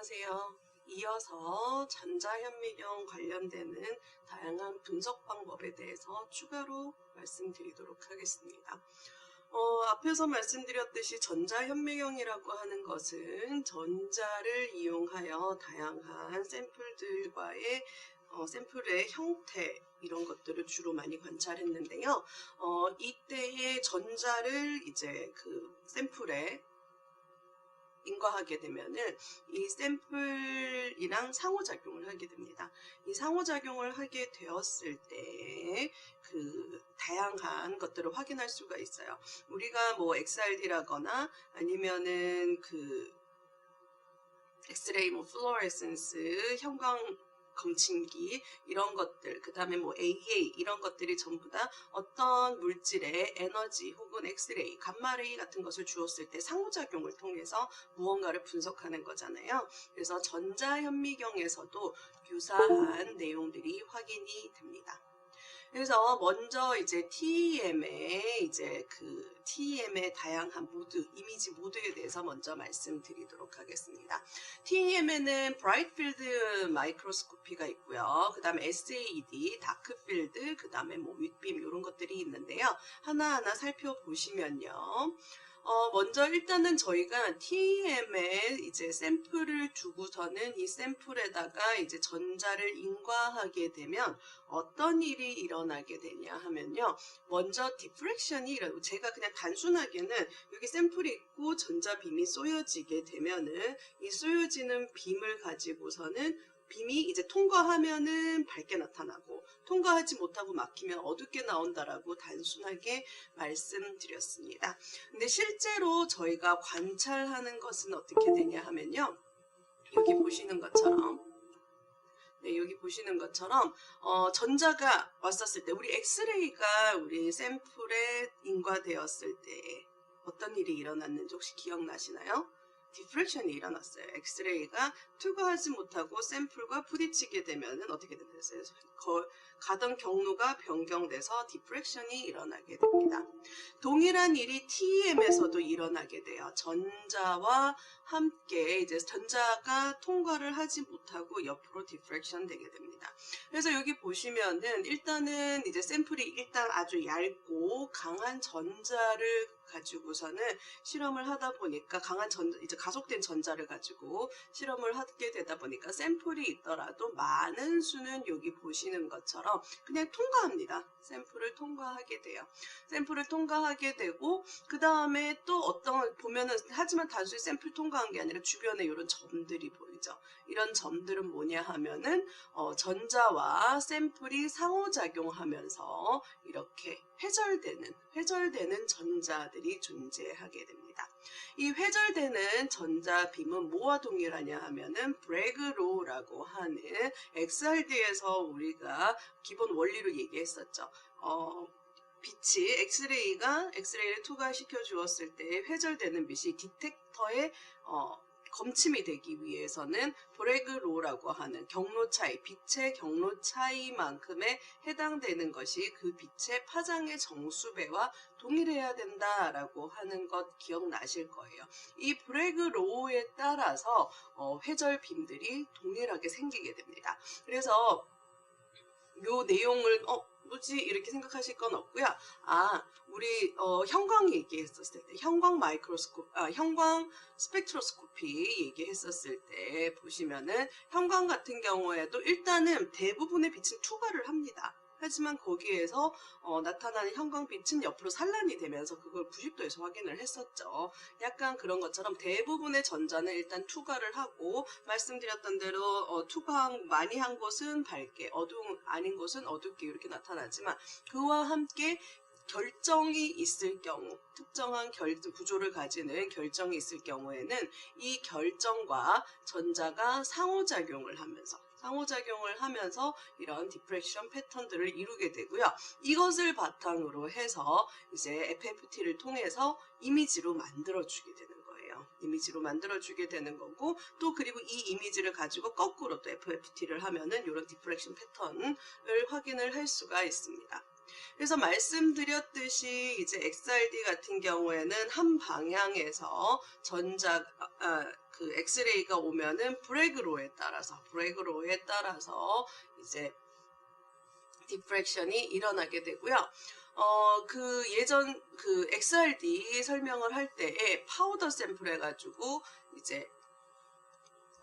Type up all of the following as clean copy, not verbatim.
안녕하세요. 이어서 전자현미경 관련되는 다양한 분석 방법에 대해서 추가로 말씀드리도록 하겠습니다. 앞에서 말씀드렸듯이 전자현미경이라고 하는 것은 전자를 이용하여 다양한 샘플들과의 샘플의 형태 이런 것들을 주로 많이 관찰했는데요. 이때의 전자를 이제 그 샘플에 인과하게 되면은 이 샘플이랑 상호작용을 하게 됩니다. 이 상호작용을 하게 되었을 때 그 다양한 것들을 확인할 수가 있어요. 우리가 뭐 XRD라거나 아니면은 그 엑스레이 뭐 플로레센스, 형광 검침기 이런 것들, 그 다음에 뭐 AA 이런 것들이 전부 다 어떤 물질의 에너지 혹은 엑스레이, 감마레이 같은 것을 주었을 때 상호작용을 통해서 무언가를 분석하는 거잖아요. 그래서 전자현미경에서도 유사한 내용들이 확인이 됩니다. 그래서 먼저 이제 TEM의 다양한 모드, 이미지 모드에 대해서 먼저 말씀드리도록 하겠습니다. TEM에는 브라이트 필드 마이크로스코피가 있고요. 그 다음에 SAED, 다크 필드, 그 다음에 뭐 윗빔 이런 것들이 있는데요. 하나하나 살펴보시면요. 먼저 일단은 저희가 TEM에 이제 샘플을 두고서는 이 샘플에다가 이제 전자를 인과하게 되면 어떤 일이 일어나게 되냐 하면요. 먼저 디프렉션이 일어나고, 제가 그냥 단순하게는 여기 샘플이 있고 전자빔이 쏘여지게 되면은 이 쏘여지는 빔을 가지고서는 빔이 이제 통과하면은 밝게 나타나고 통과하지 못하고 막히면 어둡게 나온다라고 단순하게 말씀드렸습니다. 근데 실제로 저희가 관찰하는 것은 어떻게 되냐 하면요. 여기 보시는 것처럼 전자가 왔었을 때 우리 엑스레이가 우리 샘플에 인과되었을 때 어떤 일이 일어났는지 혹시 기억나시나요? 디프렉션이 일어났어요. 엑스레이가 투과하지 못하고 샘플과 부딪히게 되면 어떻게 되나요? 가던 경로가 변경돼서 디프렉션이 일어나게 됩니다. 동일한 일이 TEM에서도 일어나게 돼요. 전자와 함께 이제 전자가 통과를 하지 못하고 옆으로 디프렉션 되게 됩니다. 그래서 여기 보시면은 일단은 이제 샘플이 일단 아주 얇고 강한 전자를 가지고서는 실험을 하다 보니까 이제 가속된 전자를 가지고 실험을 하게 되다 보니까 샘플이 있더라도 많은 수는 여기 보시는 것처럼 그냥 통과합니다. 샘플을 통과하게 돼요. 샘플을 통과하게 되고 그 다음에 또 보면은 하지만 단순히 샘플 통과한 게 아니라 주변에 이런 점들이 보이죠. 이런 점들은 뭐냐 하면은 전자와 샘플이 상호작용하면서 이렇게 회절되는 전자들이 존재하게 됩니다. 이 회절되는 전자빔은 뭐와 동일하냐 하면은 브래그로라고 하는 XRD에서 우리가 기본 원리로 얘기했었죠. 빛이 엑스레이를 투과시켜 주었을 때 회절되는 빛이 디텍터에 검침이 되기 위해서는 브래그로라고 하는 경로 차이, 빛의 경로 차이만큼에 해당되는 것이 그 빛의 파장의 정수배와 동일해야 된다라고 하는 것 기억나실 거예요. 이 브래그로에 따라서 회절빔들이 동일하게 생기게 됩니다. 그래서 요 내용을 뭐지 이렇게 생각하실 건 없고요. 우리 형광 얘기했었을 때 형광 스펙트로스코피 얘기했었을 때 보시면은 형광 같은 경우에도 일단은 대부분의 빛은 투과를 합니다. 하지만 거기에서 나타나는 형광빛은 옆으로 산란이 되면서 그걸 90도에서 확인을 했었죠. 약간 그런 것처럼 대부분의 전자는 일단 투과를 하고 말씀드렸던 대로 투과 많이 한 곳은 밝게, 아닌 곳은 어둡게 이렇게 나타나지만 그와 함께 결정이 있을 경우, 특정한 구조를 가지는 결정이 있을 경우에는 이 결정과 전자가 상호작용을 하면서 이런 디프렉션 패턴들을 이루게 되고요. 이것을 바탕으로 해서 이제 FFT를 통해서 이미지로 만들어주게 되는 거예요. 이미지로 만들어주게 되는 거고, 또 그리고 이 이미지를 가지고 거꾸로 또 FFT를 하면은 이런 디프렉션 패턴을 확인을 할 수가 있습니다. 그래서 말씀드렸듯이 이제 XRD 같은 경우에는 한 방향에서 그 엑스레이가 오면은 브래그로에 따라서 이제 디프렉션이 일어나게 되고요. 그 예전 그 XRD 설명을 할 때에 파우더 샘플 해가지고 이제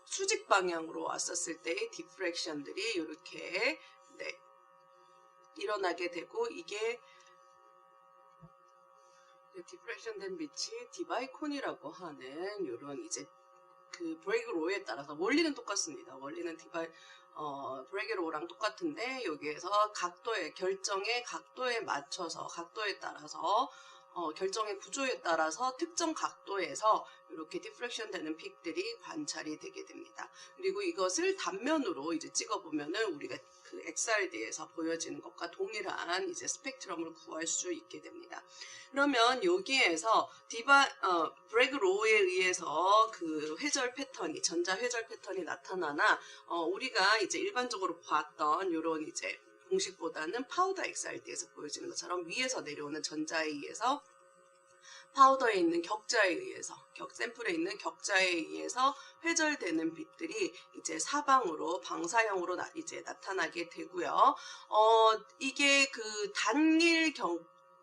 수직 방향으로 왔었을 때의 디프렉션들이 이렇게 네, 일어나게 되고, 이게 디프렉션 된 빛이 디바이콘이라고 하는 요런 이제 그 브레이크로에 따라서 원리는 똑같습니다. 원리는 브레이크로랑 똑같은데 여기에서 결정의 각도에 맞춰서 각도에 따라서 결정의 구조에 따라서 특정 각도에서 이렇게 디프렉션 되는 픽들이 관찰이 되게 됩니다. 그리고 이것을 단면으로 이제 찍어보면은 우리가 그 XRD에서 보여지는 것과 동일한 이제 스펙트럼을 구할 수 있게 됩니다. 그러면 여기에서 브래그로에 의해서 그 회절 패턴이, 전자 회절 패턴이 나타나나, 우리가 이제 일반적으로 봤던 요런 이제 공식보다는 파우더 XRD에서 보여지는 것처럼 위에서 내려오는 전자에 의해서 파우더에 있는 격자에 의해서 샘플에 있는 격자에 의해서 회절되는 빛들이 이제 사방으로 방사형으로 이제 나타나게 되고요. 이게 그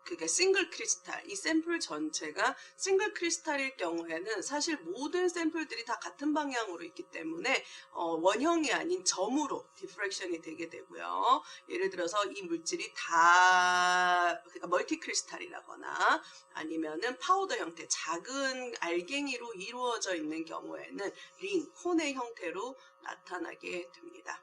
그게 싱글 크리스탈, 이 샘플 전체가 싱글 크리스탈일 경우에는 사실 모든 샘플들이 다 같은 방향으로 있기 때문에 원형이 아닌 점으로 디프렉션이 되게 되고요. 예를 들어서 이 물질이 다 그러니까 멀티 크리스탈이라거나 아니면은 파우더 형태, 작은 알갱이로 이루어져 있는 경우에는 콘의 형태로 나타나게 됩니다.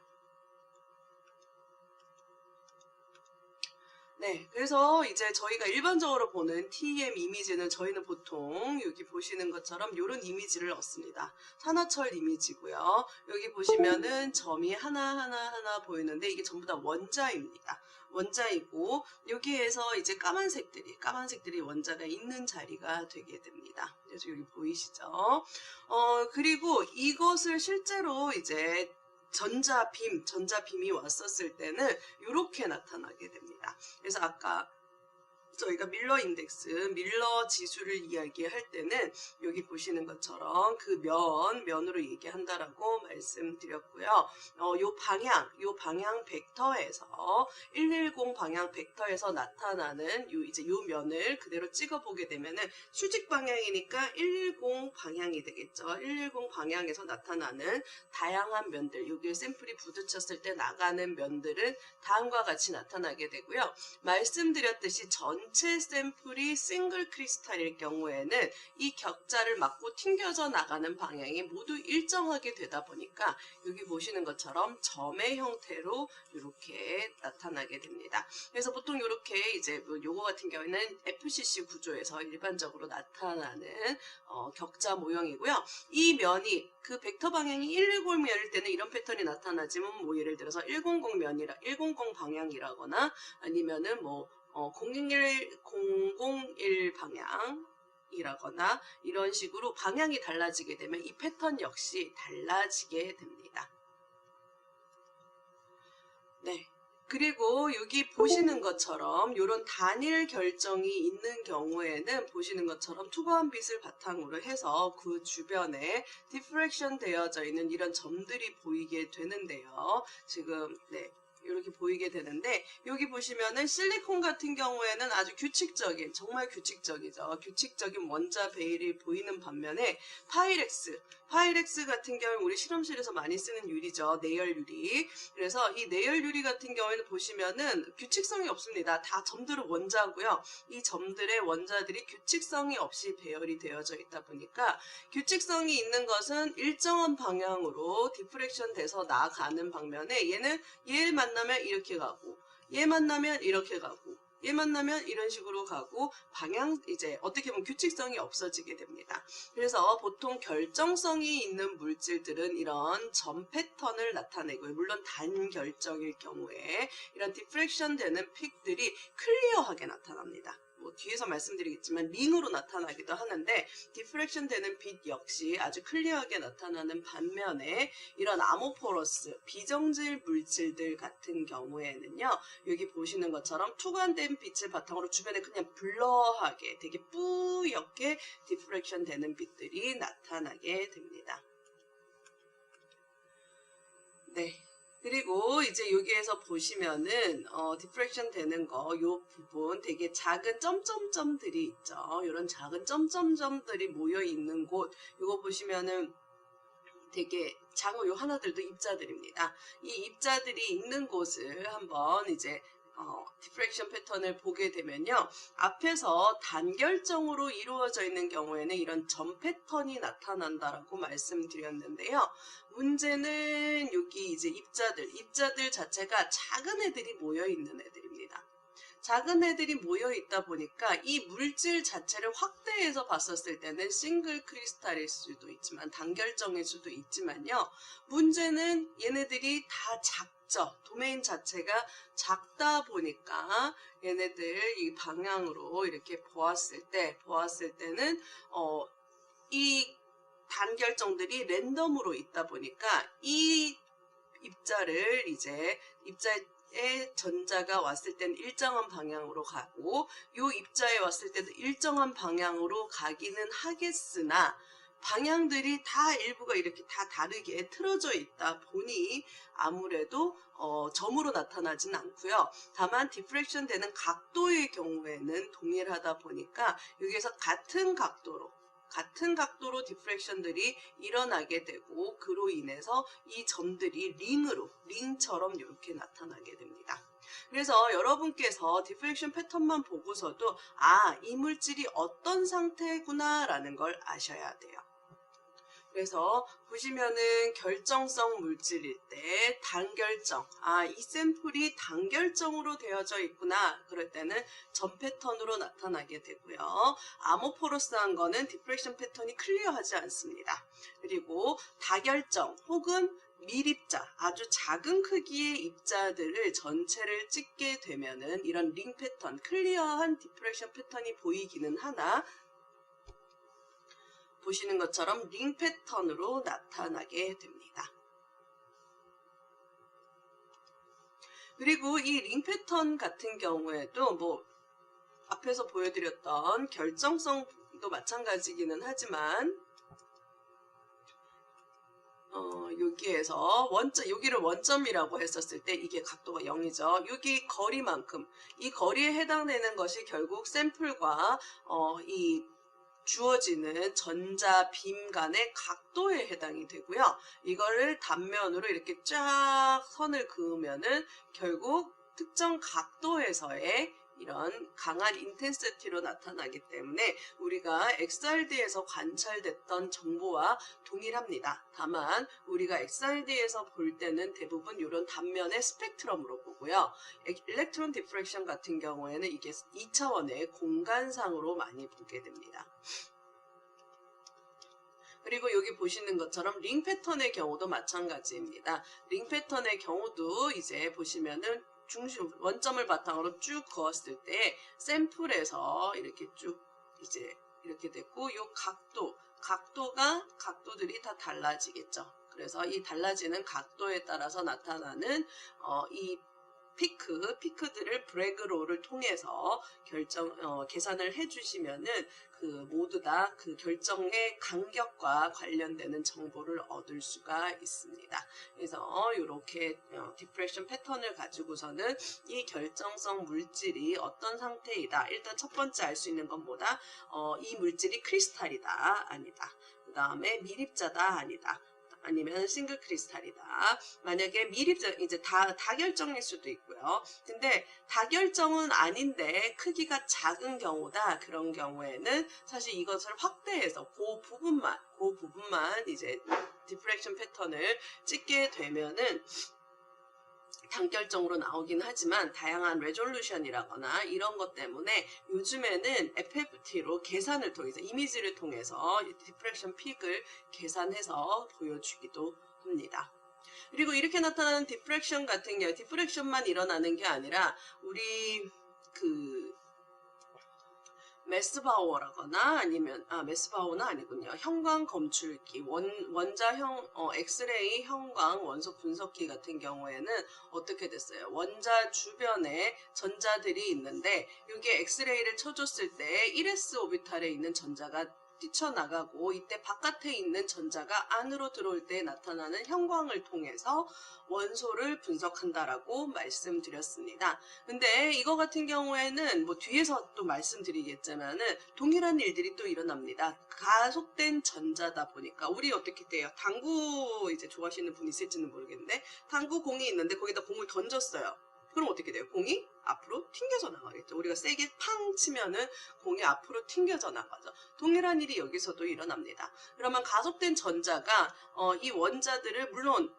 네, 그래서 이제 저희가 일반적으로 보는 TEM 이미지는 저희는 보통 여기 보시는 것처럼 이런 이미지를 얻습니다. 산화철 이미지고요. 여기 보시면은 점이 하나 보이는데 이게 전부 다 원자입니다. 원자이고 여기에서 이제 까만색들이 원자가 있는 자리가 되게 됩니다. 그래서 여기 보이시죠? 그리고 이것을 실제로 이제 전자빔이 왔었을 때는 이렇게 나타나게 됩니다. 그래서 아까 저희가 밀러 지수를 이야기할 때는 여기 보시는 것처럼 그 면으로 얘기한다라고 말씀드렸고요. 요 방향 벡터에서 110 방향 벡터에서 나타나는 요 면을 그대로 찍어보게 되면은 수직 방향이니까 110 방향이 되겠죠. 110 방향에서 나타나는 다양한 면들, 여기에 샘플이 부딪혔을 때 나가는 면들은 다음과 같이 나타나게 되고요. 말씀드렸듯이 전체 샘플이 싱글 크리스탈일 경우에는 이 격자를 맞고 튕겨져 나가는 방향이 모두 일정하게 되다 보니까 여기 보시는 것처럼 점의 형태로 이렇게 나타나게 됩니다. 그래서 보통 이렇게 이제 요거 같은 경우에는 FCC 구조에서 일반적으로 나타나는 격자 모형이고요. 이 면이 그 벡터 방향이 110면일 때는 이런 패턴이 나타나지만 뭐 예를 들어서 100 방향이라거나 아니면은 뭐 001 방향이라거나 이런 식으로 방향이 달라지게 되면 이 패턴 역시 달라지게 됩니다. 네. 그리고 여기 보시는 것처럼 이런 단일 결정이 있는 경우에는 보시는 것처럼 투과한 빛을 바탕으로 해서 그 주변에 디프렉션 되어져 있는 이런 점들이 보이게 되는데요. 지금 네. 이렇게 보이게 되는데 여기 보시면은 실리콘 같은 경우에는 아주 정말 규칙적이죠. 규칙적인 원자 베일이 보이는 반면에 파이렉스 같은 경우는 우리 실험실에서 많이 쓰는 유리죠. 내열 유리. 그래서 이 내열 유리 같은 경우에는 보시면은 규칙성이 없습니다. 다 점들은 원자고요. 이 점들의 원자들이 규칙성이 없이 배열이 되어져 있다 보니까 규칙성이 있는 것은 일정한 방향으로 디프렉션 돼서 나가는 방면에 얘는 얘 만나면 이렇게 가고 얘 만나면 이렇게 가고 얘 만나면 이런 식으로 가고 방향 이제 어떻게 보면 규칙성이 없어지게 됩니다. 그래서 보통 결정성이 있는 물질들은 이런 점 패턴을 나타내고요. 물론 단결정일 경우에 이런 디프렉션 되는 픽들이 클리어하게 나타납니다. 뭐 뒤에서 말씀드리겠지만 링으로 나타나기도 하는데 디프렉션 되는 빛 역시 아주 클리어하게 나타나는 반면에 이런 아모포러스 비정질 물질들 같은 경우에는요, 여기 보시는 것처럼 투과된 빛을 바탕으로 주변에 그냥 블러하게 되게 뿌옇게 디프렉션 되는 빛들이 나타나게 됩니다. 네. 그리고 이제 여기에서 보시면은 디프렉션 되는 거 요 부분 되게 작은 점점점들이 있죠. 이런 작은 점점점들이 모여 있는 곳, 요거 보시면은 되게 작은 요 하나들도 입자들입니다. 이 입자들이 있는 곳을 한번 이제 디프렉션 패턴을 보게 되면요, 앞에서 단결정으로 이루어져 있는 경우에는 이런 점 패턴이 나타난다라고 말씀드렸는데요. 문제는 여기 이제 입자들 자체가 작은 애들이 모여 있는 애들입니다. 작은 애들이 모여 있다 보니까 이 물질 자체를 확대해서 봤었을 때는 싱글 크리스탈일 수도 있지만 단결정일 수도 있지만요, 문제는 얘네들이 다 작죠. 도메인 자체가 작다 보니까 얘네들 이 방향으로 이렇게 보았을 때는 이 단결정들이 랜덤으로 있다 보니까 이 입자를 이제 입자의 전자가 왔을 때는 일정한 방향으로 가고 요 입자에 왔을 때도 일정한 방향으로 가기는 하겠으나 방향들이 다 일부가 이렇게 다 다르게 틀어져 있다 보니 아무래도 점으로 나타나진 않고요. 다만 디프렉션 되는 각도의 경우에는 동일하다 보니까 여기에서 같은 각도로 디프렉션들이 일어나게 되고 그로 인해서 이 점들이 링처럼 이렇게 나타나게 됩니다. 그래서 여러분께서 디프렉션 패턴만 보고서도 이 물질이 어떤 상태구나 라는 걸 아셔야 돼요. 그래서 보시면은 결정성 물질일 때 단결정, 이 샘플이 단결정으로 되어져 있구나, 그럴 때는 점 패턴으로 나타나게 되고요. 아모포러스한 거는 디프렉션 패턴이 클리어하지 않습니다. 그리고 다결정 혹은 밀입자, 아주 작은 크기의 입자들을 전체를 찍게 되면은 이런 링 패턴, 클리어한 디프렉션 패턴이 보이기는 하나 보시는 것처럼 링 패턴으로 나타나게 됩니다. 그리고 이 링 패턴 같은 경우에도 뭐 앞에서 보여드렸던 결정성도 마찬가지기는 하지만 여기에서 여기를 원점이라고 했었을 때 이게 각도가 0이죠. 여기 거리만큼, 이 거리에 해당되는 것이 결국 샘플과 이 주어지는 전자 빔 간의 각도에 해당이 되고요. 이거를 단면으로 이렇게 쫙 선을 그으면은 결국 특정 각도에서의 이런 강한 인텐시티로 나타나기 때문에 우리가 XRD에서 관찰됐던 정보와 동일합니다. 다만 우리가 XRD에서 볼 때는 대부분 이런 단면의 스펙트럼으로 보고요. 일렉트론 디프렉션 같은 경우에는 이게 2차원의 공간상으로 많이 보게 됩니다. 그리고 여기 보시는 것처럼 링 패턴의 경우도 마찬가지입니다. 링 패턴의 경우도 이제 보시면은 원점을 바탕으로 쭉 그었을 때 샘플에서 이렇게 쭉 이제 이렇게 됐고 요 각도들이 다 달라지겠죠. 그래서 이 달라지는 각도에 따라서 나타나는 이 피크들을 브래그로를 통해서 계산을 해주시면은 모두 다 그 결정의 간격과 관련되는 정보를 얻을 수가 있습니다. 그래서 이렇게 디프렉션 패턴을 가지고서는 이 결정성 물질이 어떤 상태이다. 일단 첫 번째 알 수 있는 건 뭐다? 이 물질이 크리스탈이다. 아니다. 그 다음에 밀입자다. 아니다. 아니면 싱글 크리스탈이다. 만약에 밀입자, 이제 다결정일 수도 있고요. 근데 다결정은 아닌데 크기가 작은 경우다. 그런 경우에는 사실 이것을 확대해서 그 부분만 이제 디프렉션 패턴을 찍게 되면은 단결정으로 나오긴 하지만 다양한 레졸루션이라거나 이런 것 때문에 요즘에는 FFT로 계산을 통해서 이미지를 통해서 디프렉션 픽을 계산해서 보여주기도 합니다. 그리고 이렇게 나타나는 디프렉션 같은 경우 디프렉션만 일어나는 게 아니라 우리 메스바워라거나 아니면 메스바워는 아니군요. 형광 검출기, 원자형 엑스레이 형광 원소 분석기 같은 경우에는 어떻게 됐어요? 원자 주변에 전자들이 있는데 이게 엑스레이를 쳐줬을 때 1s 오비탈에 있는 전자가 뛰쳐나가고 이때 바깥에 있는 전자가 안으로 들어올 때 나타나는 형광을 통해서 원소를 분석한다라고 말씀드렸습니다. 근데 이거 같은 경우에는 뭐 뒤에서 또 말씀드리겠지만은 동일한 일들이 또 일어납니다. 가속된 전자다 보니까 우리 어떻게 돼요? 당구 이제 좋아하시는 분 있을지는 모르겠는데 당구 공이 있는데 거기다 공을 던졌어요. 그럼 어떻게 돼요? 공이 앞으로 튕겨져 나가겠죠. 우리가 세게 팡 치면은 공이 앞으로 튕겨져 나가죠. 동일한 일이 여기서도 일어납니다. 그러면 가속된 전자가 이 원자들을 물론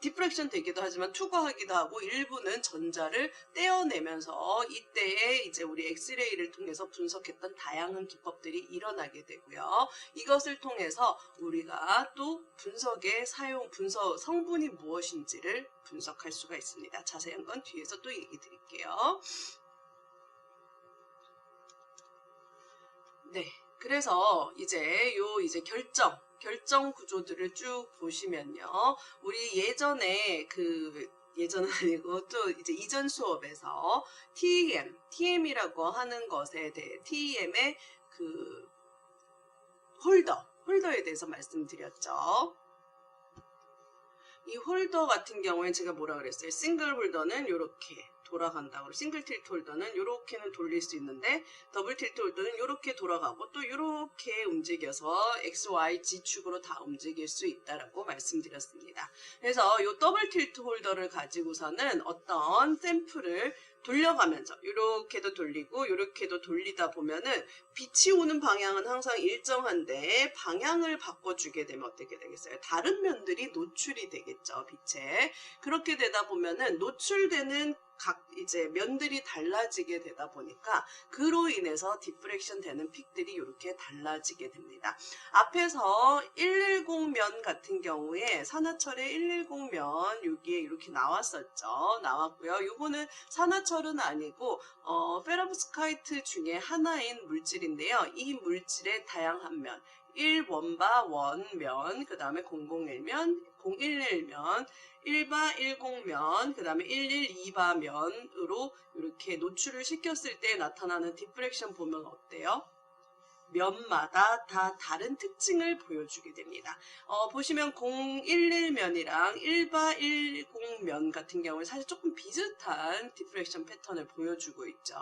디프렉션 되기도 하지만 투과하기도 하고 일부는 전자를 떼어내면서 이때에 이제 우리 엑스레이를 통해서 분석했던 다양한 기법들이 일어나게 되고요. 이것을 통해서 우리가 또 분석의 분석 성분이 무엇인지를 분석할 수가 있습니다. 자세한 건 뒤에서 또 얘기 드릴게요. 네. 그래서 이제 결정 구조들을 쭉 보시면요. 우리 예전에 예전은 아니고 또 이제 이전 수업에서 TEM이라고 하는 것에 대해 TEM의 홀더에 대해서 말씀드렸죠. 이 홀더 같은 경우에 제가 뭐라 그랬어요? 싱글 홀더는 이렇게 돌아간다고, 싱글 틸트 홀더는 이렇게는 돌릴 수 있는데 더블 틸트 홀더는 이렇게 돌아가고 또 이렇게 움직여서 X, Y, G축으로 다 움직일 수 있다라고 말씀드렸습니다. 그래서 이 더블 틸트 홀더를 가지고서는 어떤 샘플을 돌려가면서 이렇게도 돌리고 이렇게도 돌리다 보면은 빛이 오는 방향은 항상 일정한데 방향을 바꿔주게 되면 어떻게 되겠어요? 다른 면들이 노출이 되겠죠, 빛에. 그렇게 되다 보면은 노출되는 이제 면들이 달라지게 되다 보니까 그로 인해서 디프렉션 되는 픽들이 이렇게 달라지게 됩니다. 앞에서 110면 같은 경우에 산화철의 110면 여기에 이렇게 나왔고요. 이거는 산화철은 아니고 페로브스카이트 중에 하나인 물질인데요. 이 물질의 다양한 면 1원바 원면, 그 다음에 001면, 011면, 1바 10면, 그 다음에 112바 면으로 이렇게 노출을 시켰을 때 나타나는 디프렉션 보면 어때요? 면마다 다 다른 특징을 보여주게 됩니다. 보시면 011면이랑 1바 10면 같은 경우에 사실 조금 비슷한 디프렉션 패턴을 보여주고 있죠.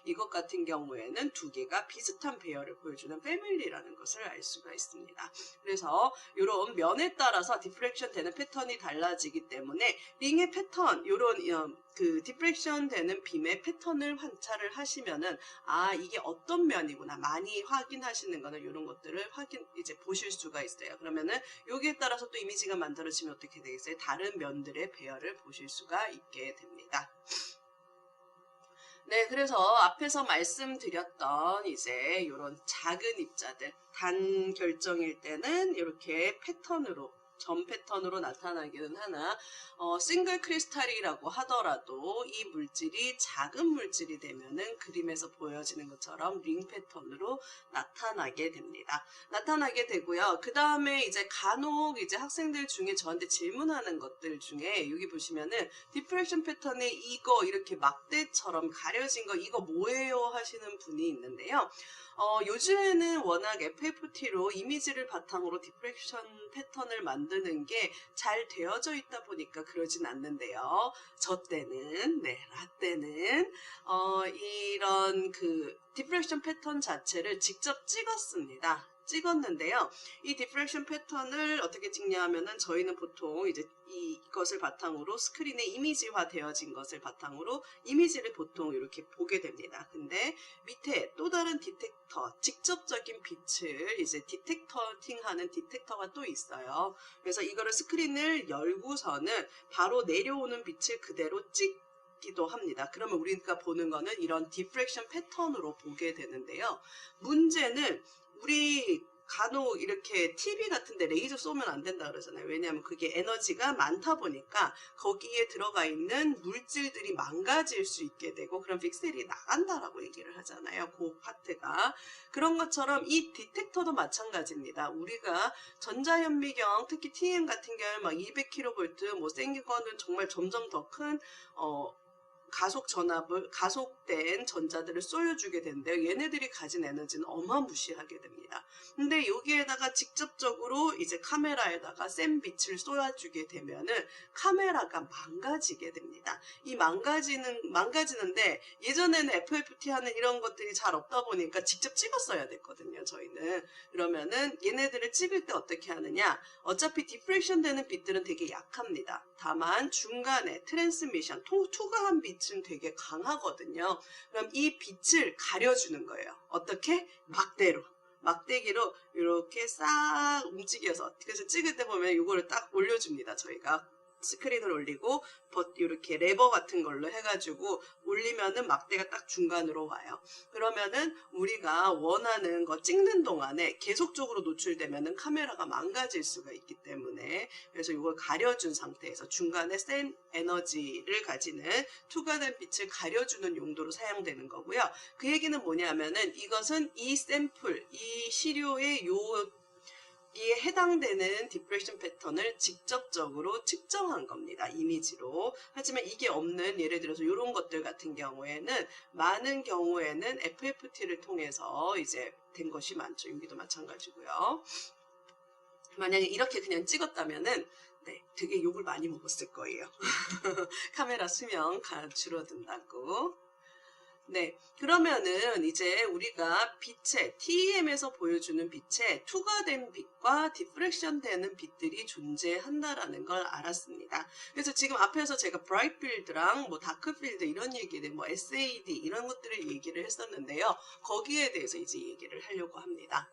이것 같은 경우에는 두 개가 비슷한 배열을 보여주는 패밀리라는 것을 알 수가 있습니다. 그래서 이런 면에 따라서 디프렉션 되는 패턴이 달라지기 때문에 링의 패턴, 이런 디프렉션 되는 빔의 패턴을 관찰을 하시면은 이게 어떤 면이구나 많이 확인하시는 거는 이런 것들을 이제 보실 수가 있어요. 그러면은 여기에 따라서 또 이미지가 만들어지면 어떻게 되겠어요? 다른 면들의 배열을 보실 수가 있게 됩니다. 네, 그래서 앞에서 말씀드렸던 이제 이런 작은 입자들 단 결정일 때는 이렇게 점 패턴으로 나타나기는 하나 싱글 크리스탈이라고 하더라도 이 물질이 작은 물질이 되면은 그림에서 보여지는 것처럼 링 패턴으로 나타나게 됩니다. 나타나게 되고요. 그 다음에 이제 간혹 이제 학생들 중에 저한테 질문하는 것들 중에 여기 보시면은 디프렉션 패턴에 이거 이렇게 막대처럼 가려진 거 이거 뭐예요 하시는 분이 있는데요. 요즘에는 워낙 FFT로 이미지를 바탕으로 디프렉션 패턴을 만드는 게 잘 되어져 있다 보니까 그러진 않는데요. 라떼는 이런 디프렉션 패턴 자체를 직접 찍었는데요. 이 디프렉션 패턴을 어떻게 찍냐 하면은 저희는 보통 이제 이것을 바탕으로 스크린에 이미지화 되어진 것을 바탕으로 이미지를 보통 이렇게 보게 됩니다. 근데 밑에 또 다른 디텍터, 직접적인 빛을 이제 디텍터팅하는 디텍터가 또 있어요. 그래서 이거를 스크린을 열고서는 바로 내려오는 빛을 그대로 기도 합니다. 그러면 우리가 보는 거는 이런 디프렉션 패턴으로 보게 되는데요. 문제는 우리 간혹 이렇게 TV 같은데 레이저 쏘면 안 된다 그러잖아요. 왜냐하면 그게 에너지가 많다 보니까 거기에 들어가 있는 물질들이 망가질 수 있게 되고 그런 픽셀이 나간다라고 얘기를 하잖아요. 그 파트가. 그런 것처럼 이 디텍터도 마찬가지입니다. 우리가 전자현미경, 특히 TM 같은 경우에 막 200kV, 뭐 센 거는 정말 점점 더 큰 가속된 전자들을 쏘여주게 되는데요. 얘네들이 가진 에너지는 어마무시하게 됩니다. 근데 여기에다가 직접적으로 이제 카메라에다가 센 빛을 쏘아주게 되면은 카메라가 망가지게 됩니다. 이 망가지는데 예전에는 FFT 하는 이런 것들이 잘 없다 보니까 직접 찍었어야 됐거든요. 저희는. 그러면은 얘네들을 찍을 때 어떻게 하느냐? 어차피 디프렉션 되는 빛들은 되게 약합니다. 다만 중간에 트랜스미션, 투과한 빛은 되게 강하거든요. 그럼 이 빛을 가려주는 거예요. 어떻게? 막대기로 이렇게 싹 움직여서. 그래서 찍을 때 보면 이거를 딱 올려줍니다. 저희가 스크린을 올리고 이렇게 레버 같은 걸로 해가지고 올리면은 막대가 딱 중간으로 와요. 그러면은 우리가 원하는 거 찍는 동안에 계속적으로 노출되면은 카메라가 망가질 수가 있기 때문에, 그래서 이걸 가려준 상태에서 중간에 센 에너지를 가지는 투과된 빛을 가려주는 용도로 사용되는 거고요. 그 얘기는 뭐냐면은 이것은 이 샘플, 이 시료의 이에 해당되는 디프렉션 패턴을 직접적으로 측정한 겁니다. 이미지로. 하지만 이게 없는, 예를 들어서 이런 것들 같은 경우에는 많은 경우에는 FFT를 통해서 이제 된 것이 많죠. 여기도 마찬가지고요. 만약에 이렇게 그냥 찍었다면은 되게 욕을 많이 먹었을 거예요. 카메라 수명 줄어든다고. 그러면은 이제 우리가 빛의 TEM에서 보여주는 빛에 투과된 빛과 디프렉션 되는 빛들이 존재한다라는 걸 알았습니다. 그래서 지금 앞에서 제가 브라이트 필드랑 뭐 다크 필드 이런 얘기들, 뭐 SAD 이런 것들을 얘기를 했었는데요. 거기에 대해서 이제 얘기를 하려고 합니다.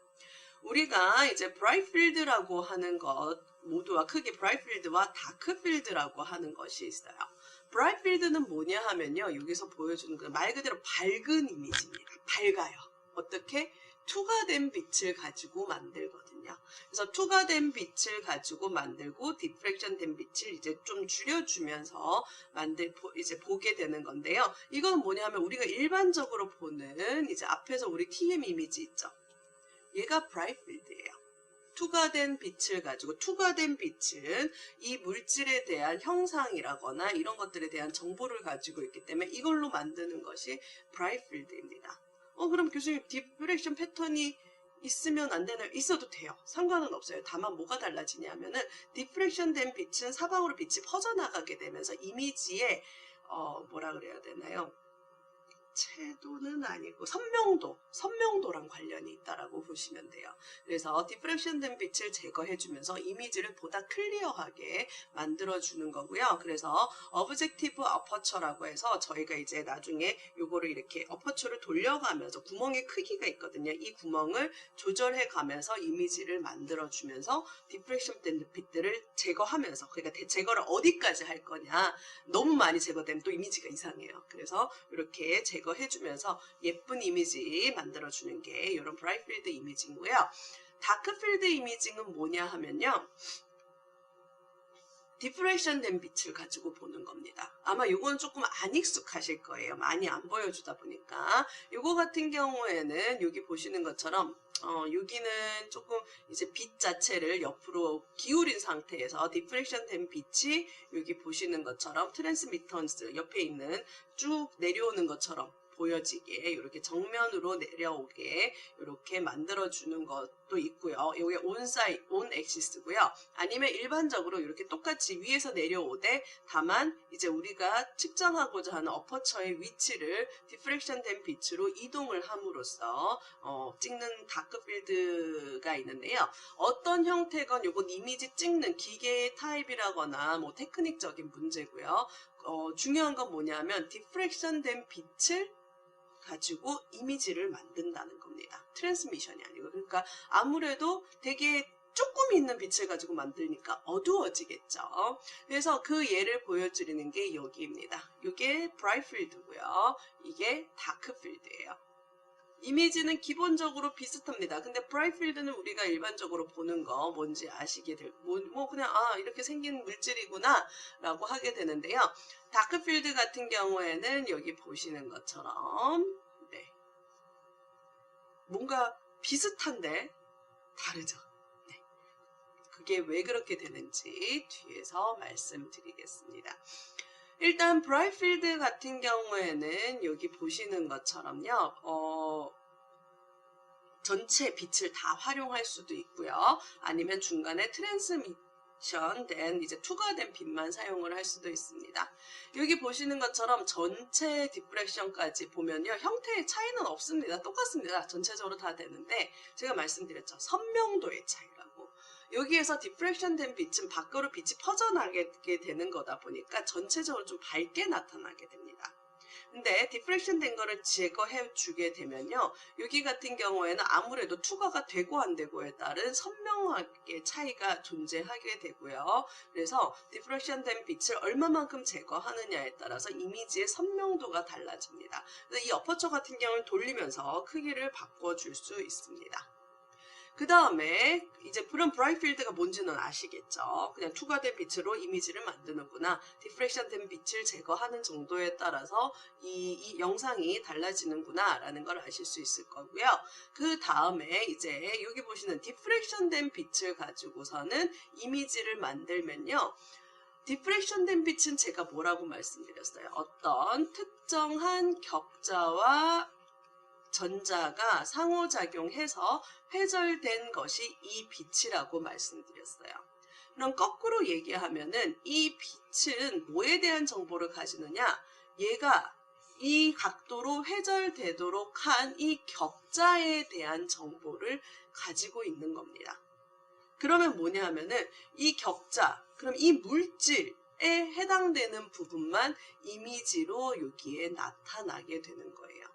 우리가 이제 브라이트 필드라고 하는 것, 모두와 크게 브라이트 필드와 다크 필드라고 하는 것이 있어요. 브라이트 필드는 뭐냐 하면요. 여기서 보여주는 건 말 그대로 밝은 이미지입니다. 밝아요. 어떻게? 투과된 빛을 가지고 만들거든요. 그래서 투과된 빛을 가지고 만들고 디프렉션 된 빛을 이제 좀 줄여주면서 이제 보게 되는 건데요. 이건 뭐냐면 우리가 일반적으로 보는 이제 앞에서 우리 TM 이미지 있죠. 얘가 브라이트 필드예요. 투과된 빛을 가지고, 투과된 빛은 이 물질에 대한 형상이라거나 이런 것들에 대한 정보를 가지고 있기 때문에 이걸로 만드는 것이 브라이트 필드입니다. 그럼 교수님 디프렉션 패턴이 있으면 안 되나요? 있어도 돼요. 상관은 없어요. 다만 뭐가 달라지냐면은 디프렉션 된 빛은 사방으로 빛이 퍼져나가게 되면서 이미지에 뭐라 그래야 되나요? 채도는 아니고 선명도랑 관련이 있다라고 보시면 돼요. 그래서 디프렉션 된 빛을 제거해주면서 이미지를 보다 클리어하게 만들어주는 거고요. 그래서 어브젝티브 어퍼처라고 해서 저희가 이제 나중에 요거를 이렇게 어퍼처를 돌려가면서 구멍의 크기가 있거든요. 이 구멍을 조절해 가면서 이미지를 만들어주면서 디프렉션 된 빛들을 제거하면서, 그러니까 제거를 어디까지 할 거냐, 너무 많이 제거되면 또 이미지가 이상해요. 그래서 이렇게 제거해주면서 예쁜 이미지 만들어주는 게 이런 브라이트 필드 이미지고요. 다크 필드 이미징은 뭐냐 하면요. 디프렉션 된 빛을 가지고 보는 겁니다. 아마 이건 조금 안 익숙하실 거예요. 많이 안 보여주다 보니까. 이거 같은 경우에는 여기 보시는 것처럼 여기는 조금 이제 빛 자체를 옆으로 기울인 상태에서 디프렉션 된 빛이 여기 보시는 것처럼 트랜스미턴스 옆에 있는 쭉 내려오는 것처럼 보여지게 이렇게 정면으로 내려오게 이렇게 만들어주는 것도 있고요. 이게 온 엑시스고요. 아니면 일반적으로 이렇게 똑같이 위에서 내려오되 다만 이제 우리가 측정하고자 하는 어퍼처의 위치를 디프렉션 된 빛으로 이동을 함으로써 찍는 다크필드가 있는데요. 어떤 형태건 이건 이미지 찍는 기계의 타입이라거나 뭐 테크닉적인 문제고요. 중요한 건 뭐냐면 디프렉션 된 빛을 가지고 이미지를 만든다는 겁니다. 트랜스미션이 아니고. 그러니까 아무래도 되게 조금 있는 빛을 가지고 만드니까 어두워지겠죠. 그래서 그 예를 보여드리는 게 여기입니다. 이게 브라이트 필드고요. 이게 다크 필드예요. 이미지는 기본적으로 비슷합니다. 근데 브라이트 필드는 우리가 일반적으로 보는 거 뭔지 아시게 될, 뭐 그냥 이렇게 생긴 물질이구나 라고 하게 되는데요. 다크 필드 같은 경우에는 여기 보시는 것처럼 네, 뭔가 비슷한데 다르죠. 네, 그게 왜 그렇게 되는지 뒤에서 말씀드리겠습니다. 일단 브라이트 필드 같은 경우에는 여기 보시는 것처럼요. 전체 빛을 다 활용할 수도 있고요. 아니면 중간에 트랜스미션 된 이제 투과된 빛만 사용을 할 수도 있습니다. 여기 보시는 것처럼 전체 디프렉션까지 보면요. 형태의 차이는 없습니다. 똑같습니다. 전체적으로 다 되는데 제가 말씀드렸죠. 선명도의 차이라고. 여기에서 디프렉션 된 빛은 밖으로 빛이 퍼져나게 되는 거다 보니까 전체적으로 좀 밝게 나타나게 됩니다. 근데 디프렉션 된 거를 제거해 주게 되면요. 여기 같은 경우에는 아무래도 투과가 되고 안 되고에 따른 선명하게 차이가 존재하게 되고요. 그래서 디프렉션 된 빛을 얼마만큼 제거하느냐에 따라서 이미지의 선명도가 달라집니다. 이 어퍼처 같은 경우는 돌리면서 크기를 바꿔줄 수 있습니다. 그 다음에 이제 그런 브라이트 필드가 뭔지는 아시겠죠. 그냥 투과된 빛으로 이미지를 만드는구나. 디프렉션 된 빛을 제거하는 정도에 따라서 이 영상이 달라지는구나 라는 걸 아실 수 있을 거고요. 그 다음에 이제 여기 보시는 디프렉션 된 빛을 가지고서는 이미지를 만들면요. 디프렉션 된 빛은 제가 뭐라고 말씀드렸어요. 어떤 특정한 격자와 전자가 상호작용해서 회절된 것이 이 빛이라고 말씀드렸어요. 그럼 거꾸로 얘기하면은 이 빛은 뭐에 대한 정보를 가지느냐? 얘가 이 각도로 회절되도록 한 이 격자에 대한 정보를 가지고 있는 겁니다. 그러면 뭐냐 하면은 이 격자, 그럼 이 물질에 해당되는 부분만 이미지로 여기에 나타나게 되는 거예요.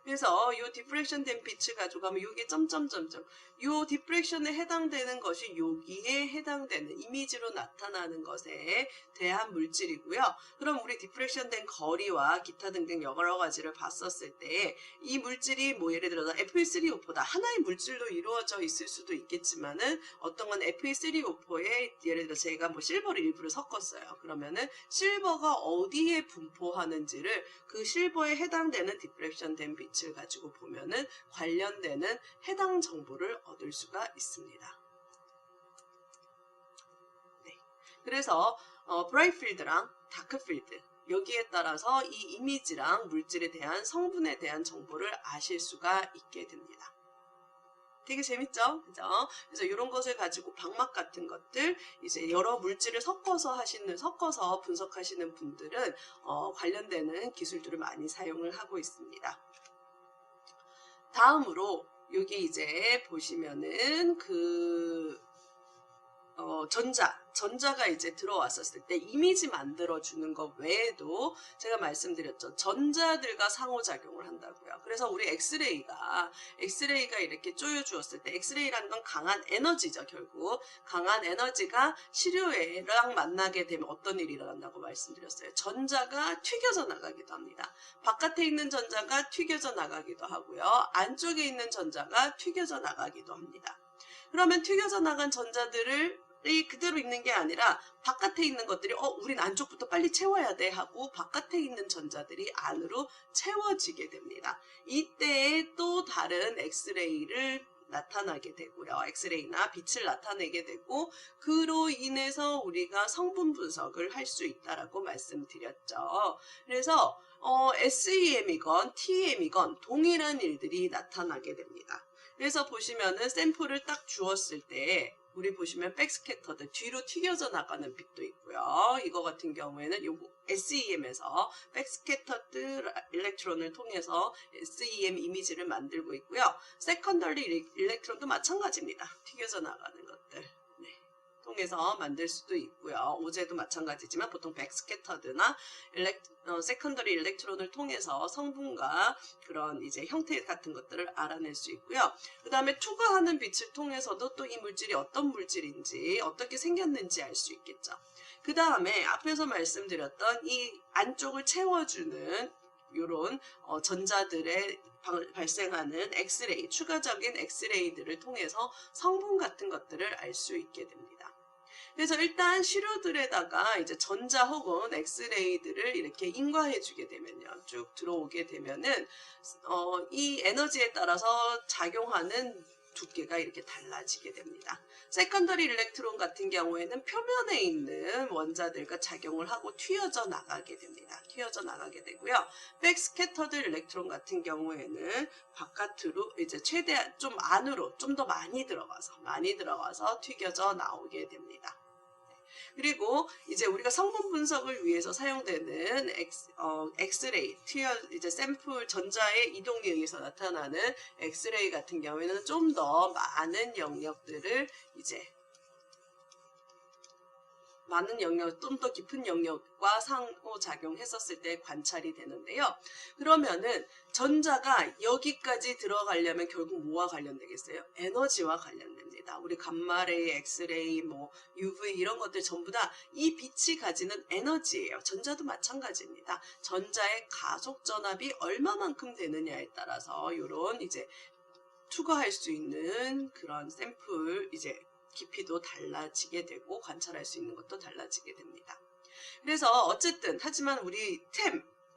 그래서 이 디프렉션 된 빛을 가져가면 여기 점점점점 이 디프렉션에 해당되는 것이 여기에 해당되는 이미지로 나타나는 것에 대한 물질이고요. 그럼 우리 디프렉션 된 거리와 기타 등등 여러 가지를 봤었을 때 이 물질이 뭐 예를 들어서 Fe3O4다. 하나의 물질로 이루어져 있을 수도 있겠지만은 어떤 건 Fe3O4에 예를 들어 제가 뭐 실버를 일부를 섞었어요. 그러면은 실버가 어디에 분포하는지를 그 실버에 해당되는 디프렉션 된 빛을 가지고 보면은 관련되는 해당 정보를 얻을 수가 있습니다. 네. 그래서 브라이트 필드랑 다크 필드 여기에 따라서 이 이미지랑 물질에 대한 성분에 대한 정보를 아실 수가 있게 됩니다. 되게 재밌죠? 그죠? 그래서 이런 것을 가지고 방막 같은 것들, 이제 여러 물질을 섞어서 분석하시는 분들은 관련되는 기술들을 많이 사용을 하고 있습니다. 다음으로 여기 이제 보시면은 전자가 이제 들어왔었을 때 이미지 만들어주는 것 외에도 제가 말씀드렸죠. 전자들과 상호작용을 한다고요. 그래서 우리 엑스레이가 이렇게 쪼여주었을 때 엑스레이라는 건 강한 에너지죠. 결국 강한 에너지가 시료애랑 만나게 되면 어떤 일이 일어난다고 말씀드렸어요. 전자가 튀겨져 나가기도 합니다. 바깥에 있는 전자가 튀겨져 나가기도 하고요. 안쪽에 있는 전자가 튀겨져 나가기도 합니다. 그러면 튀겨져 나간 전자들을 그대로 있는 게 아니라 바깥에 있는 것들이 우린 안쪽부터 빨리 채워야 돼 하고 바깥에 있는 전자들이 안으로 채워지게 됩니다. 이때에 또 다른 엑스레이를 나타나게 되고요. 엑스레이나 빛을 나타내게 되고 그로 인해서 우리가 성분 분석을 할 수 있다라고 말씀드렸죠. 그래서 SEM이건 TEM이건 동일한 일들이 나타나게 됩니다. 그래서 보시면은 샘플을 딱 주었을 때 우리 보시면 백스캐터드 뒤로 튀겨져 나가는 빛도 있고요. 이거 같은 경우에는 요거 SEM에서 백스캐터드 일렉트론을 통해서 SEM 이미지를 만들고 있고요. 세컨더리 일렉트론도 마찬가지입니다. 튀겨져 나가는 것들. 통해서 만들 수도 있고요. 오제도 마찬가지지만 보통 백스캐터드나 세컨더리 일렉트론을 통해서 성분과 그런 이제 형태 같은 것들을 알아낼 수 있고요. 그 다음에 투과하는 빛을 통해서도 또 이 물질이 어떤 물질인지 어떻게 생겼는지 알 수 있겠죠. 그 다음에 앞에서 말씀드렸던 이 안쪽을 채워주는 요런 전자들의 발생하는 엑스레이, 추가적인 엑스레이들을 통해서 성분 같은 것들을 알 수 있게 됩니다. 그래서 일단 시료들에다가 이제 전자 혹은 엑스레이들을 이렇게 인과해 주게 되면요. 쭉 들어오게 되면은 이 에너지에 따라서 작용하는 두께가 이렇게 달라지게 됩니다. 세컨더리 일렉트론 같은 경우에는 표면에 있는 원자들과 작용을 하고 튀어져 나가게 됩니다. 튀어져 나가게 되고요. 백스캐터드 일렉트론 같은 경우에는 바깥으로 이제 최대한 좀 안으로 좀 더 많이 들어가서 튀겨져 나오게 됩니다. 그리고 이제 우리가 성분 분석을 위해서 사용되는 엑스레이, 이제 샘플 전자의 이동에 의해서 나타나는 엑스레이 같은 경우에는 좀 더 많은 영역들을 이제 좀 더 깊은 영역과 상호작용했었을 때 관찰이 되는데요. 그러면은 전자가 여기까지 들어가려면 결국 뭐와 관련되겠어요? 에너지와 관련됩니다. 우리 감마레이, 엑스레이, 뭐 UV 이런 것들 전부 다 이 빛이 가지는 에너지예요. 전자도 마찬가지입니다. 전자의 가속 전압이 얼마만큼 되느냐에 따라서 이런 이제 투과할 수 있는 그런 샘플 이제 깊이도 달라지게 되고 관찰할 수 있는 것도 달라지게 됩니다. 그래서 어쨌든 하지만 우리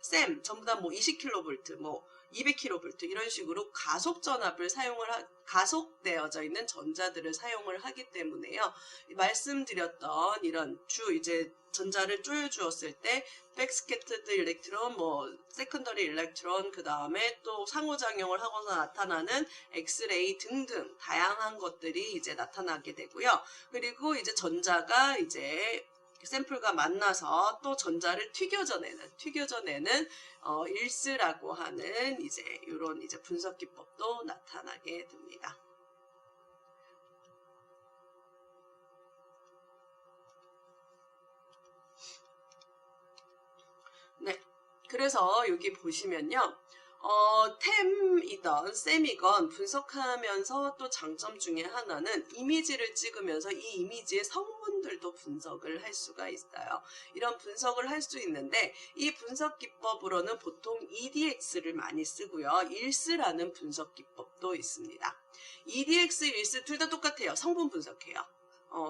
샘 전부 다 뭐 20kV, 뭐 200kV 이런 식으로 가속 전압을 가속되어져 있는 전자들을 사용을 하기 때문에요. 말씀드렸던 이런 이제 전자를 쪼여주었을 때 백스캐터드 일렉트론, 뭐 세컨더리 일렉트론, 그 다음에 또 상호작용을 하고서 나타나는 엑스레이 등등 다양한 것들이 이제 나타나게 되고요. 그리고 이제 전자가 이제 샘플과 만나서 또 전자를 튀겨져내는 일스라고 하는 이제 이런 이제 분석 기법도 나타나게 됩니다. 네, 그래서 여기 보시면요. 템이건 셈이건 분석하면서 또 장점 중에 하나는 이미지를 찍으면서 이 이미지의 성분들도 분석을 할 수가 있어요. 이런 분석을 할 수 있는데 이 분석 기법으로는 보통 EDX를 많이 쓰고요. 일스라는 분석 기법도 있습니다. EDX, 일스 둘 다 똑같아요. 성분 분석해요.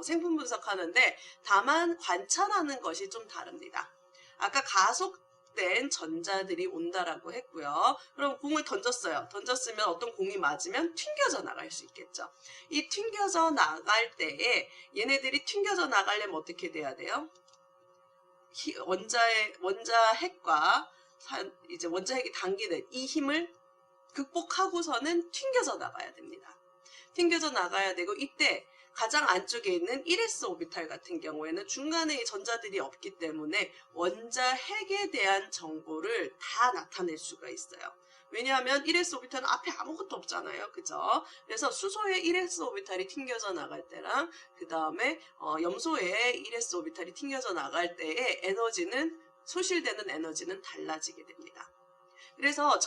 생분 분석하는데 다만 관찰하는 것이 좀 다릅니다. 아까 가속된 전자들이 온다라고 했고요. 그럼 공을 던졌어요. 던졌으면 어떤 공이 맞으면 튕겨져 나갈 수 있겠죠. 이 튕겨져 나갈 때에 얘네들이 튕겨져 나가려면 어떻게 돼야 돼요? 원자 핵과 이제 원자 핵이 당기는 이 힘을 극복하고서는 튕겨져 나가야 됩니다. 튕겨져 나가야 되고 이때 가장 안쪽에 있는 1s 오비탈 같은 경우에는 중간에 전자들이 없기 때문에 원자 핵에 대한 정보를 다 나타낼 수가 있어요. 왜냐하면 1s 오비탈은 앞에 아무것도 없잖아요. 그죠? 그래서 수소의 1s 오비탈이 튕겨져 나갈 때랑 그 다음에 염소의 1s 오비탈이 튕겨져 나갈 때의 에너지는 소실되는 에너지는 달라지게 됩니다. 그래서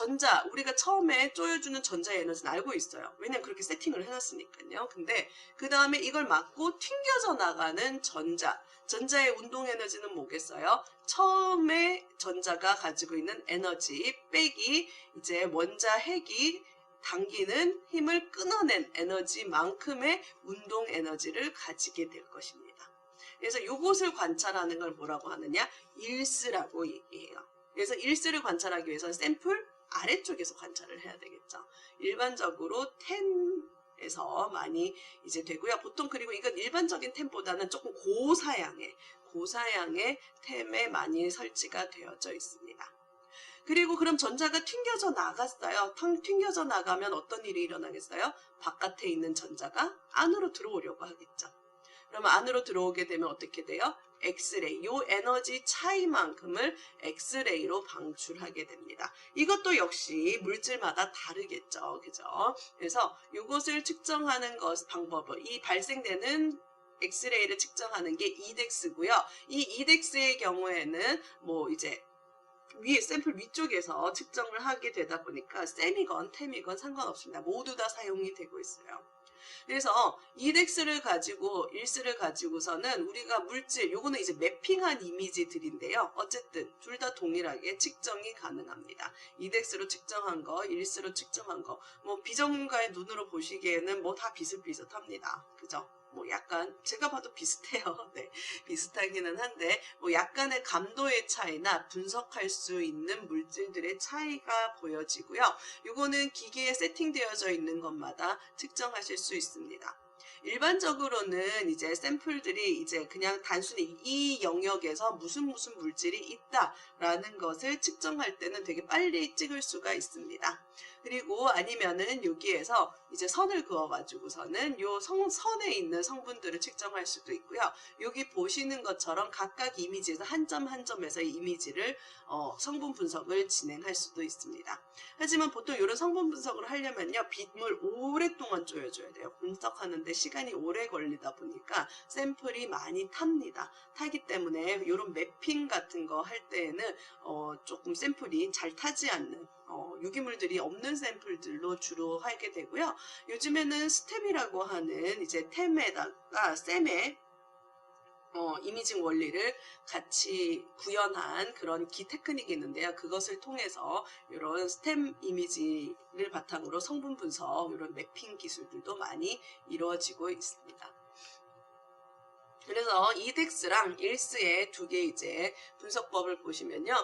우리가 처음에 쪼여주는 전자의 에너지는 알고 있어요. 왜냐면 그렇게 세팅을 해놨으니까요. 근데 그 다음에 이걸 막고 튕겨져 나가는 전자의 운동 에너지는 뭐겠어요? 처음에 전자가 가지고 있는 에너지 빼기 이제 원자 핵이 당기는 힘을 끊어낸 에너지만큼의 운동 에너지를 가지게 될 것입니다. 그래서 이것을 관찰하는 걸 뭐라고 하느냐? 일스라고 얘기해요. 그래서 일스를 관찰하기 위해서는 샘플 아래쪽에서 관찰을 해야 되겠죠. 일반적으로 10에서 많이 이제 되고요. 보통 그리고 이건 일반적인 템보다는 조금 고사양의 템에 많이 설치가 되어져 있습니다. 그리고 그럼 전자가 튕겨져 나갔어요. 튕겨져 나가면 어떤 일이 일어나겠어요? 바깥에 있는 전자가 안으로 들어오려고 하겠죠. 그러면 안으로 들어오게 되면 어떻게 돼요? 엑스레이, 요 에너지 차이만큼을 엑스레이로 방출하게 됩니다. 이것도 역시 물질마다 다르겠죠. 그죠? 그래서 이것을 측정하는 방법은 이 발생되는 엑스레이를 측정하는 게 EDX고요. 이 EDX의 경우에는 뭐 이제 샘플 위쪽에서 측정을 하게 되다 보니까 셈이건 템이건 상관없습니다. 모두 다 사용이 되고 있어요. 그래서 이덱스를 가지고 일스를 가지고서는 우리가 물질, 요거는 이제 매핑한 이미지들인데요. 어쨌든 둘 다 동일하게 측정이 가능합니다. 이덱스로 측정한 거, 일스로 측정한 거, 뭐 비전문가의 눈으로 보시기에는 뭐 다 비슷비슷합니다. 그죠? 뭐 약간 제가 봐도 비슷해요. 네, 비슷하기는 한데 뭐 약간의 감도의 차이나 분석할 수 있는 물질들의 차이가 보여지고요. 이거는 기계에 세팅되어져 있는 것마다 측정하실 수 있습니다. 일반적으로는 이제 샘플들이 이제 그냥 단순히 이 영역에서 무슨 물질이 있다라는 것을 측정할 때는 되게 빨리 찍을 수가 있습니다. 그리고 아니면은 여기에서 이제 선을 그어가지고서는 요 선에 있는 성분들을 측정할 수도 있고요. 여기 보시는 것처럼 각각 이미지에서 한 점 한 점에서의 이미지를 성분 분석을 진행할 수도 있습니다. 하지만 보통 이런 성분 분석을 하려면요, 빛을 오랫동안 쪼여줘야 돼요. 분석하는데 시간이 오래 걸리다 보니까 샘플이 많이 탑니다. 타기 때문에 이런 매핑 같은 거 할 때에는 조금 샘플이 잘 타지 않는 유기물들이 없는 샘플들로 주로 하게 되고요. 요즘에는 스템이라고 하는 이제 템에다가 셈에 이미징 원리를 같이 구현한 그런 기 테크닉이 있는데요. 그것을 통해서 이런 스템 이미지를 바탕으로 성분 분석, 이런 매핑 기술들도 많이 이루어지고 있습니다. 그래서 이덱스랑 일스의 두 개 이제 분석법을 보시면요.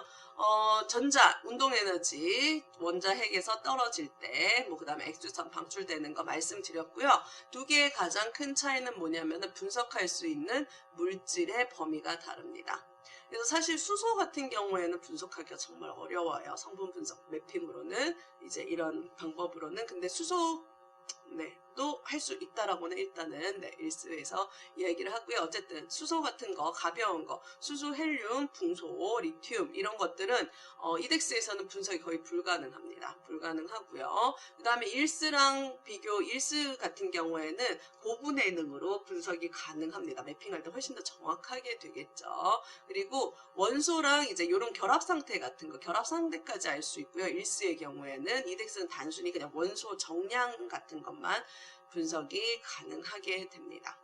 전자, 운동에너지, 원자핵에서 떨어질 때, 그 다음에 X선 방출되는 거 말씀드렸고요. 두 개의 가장 큰 차이는 뭐냐면 분석할 수 있는 물질의 범위가 다릅니다. 그래서 사실 수소 같은 경우에는 분석하기가 정말 어려워요. 성분 분석 매핑으로는, 이제 이런 방법으로는. 근데 수소, 또 할 수 있다라고는 일단은 일스에서 이야기를 하고요. 어쨌든 수소 같은 거, 가벼운 거, 수소, 헬륨, 붕소, 리튬 이런 것들은 이덱스에서는 분석이 거의 불가능합니다. 불가능하고요. 그 다음에 일스랑 일스 같은 경우에는 고분해능으로 분석이 가능합니다. 매핑할 때 훨씬 더 정확하게 되겠죠. 그리고 원소랑 이제 이런 결합 상태 같은 거, 결합 상태까지 알 수 있고요. 일스의 경우에는 이덱스는 단순히 그냥 원소 정량 같은 것만 분석이 가능하게 됩니다.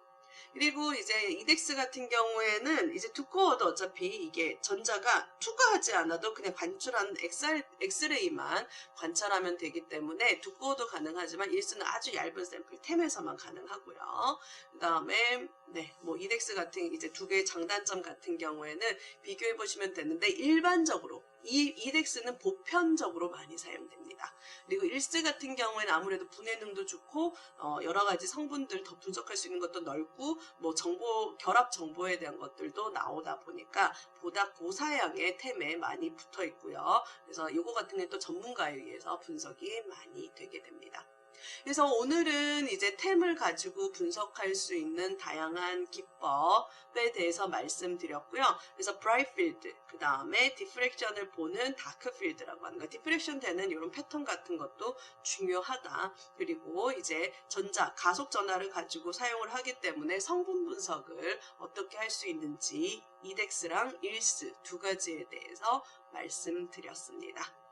그리고 이제 이덱스 같은 경우에는 이제 두꺼워도 어차피 이게 전자가 투과하지 않아도 그냥 관찰한 엑스레이만 관찰하면 되기 때문에 두꺼워도 가능하지만 일수는 아주 얇은 샘플 템에서만 가능하고요. 그 다음에 이덱스 같은 이제 두 개의 장단점 같은 경우에는 비교해 보시면 되는데 일반적으로 이덱스는 보편적으로 많이 사용됩니다. 그리고 일스 같은 경우에는 아무래도 분해능도 좋고 여러 가지 성분들 더 분석할 수 있는 것도 넓고 결합 정보에 대한 것들도 나오다 보니까 보다 고사양의 템에 많이 붙어 있고요. 그래서 이거 같은 게 또 전문가에 의해서 분석이 많이 되게 됩니다. 그래서 오늘은 이제 템을 가지고 분석할 수 있는 다양한 기법에 대해서 말씀드렸고요. 그래서 브라이트 필드, 그 다음에 디프렉션을 보는 다크 필드라고 하는 거. 디프렉션 되는 이런 패턴 같은 것도 중요하다. 그리고 이제 가속 전하를 가지고 사용을 하기 때문에 성분 분석을 어떻게 할 수 있는지 이덱스랑 일스 두 가지에 대해서 말씀드렸습니다.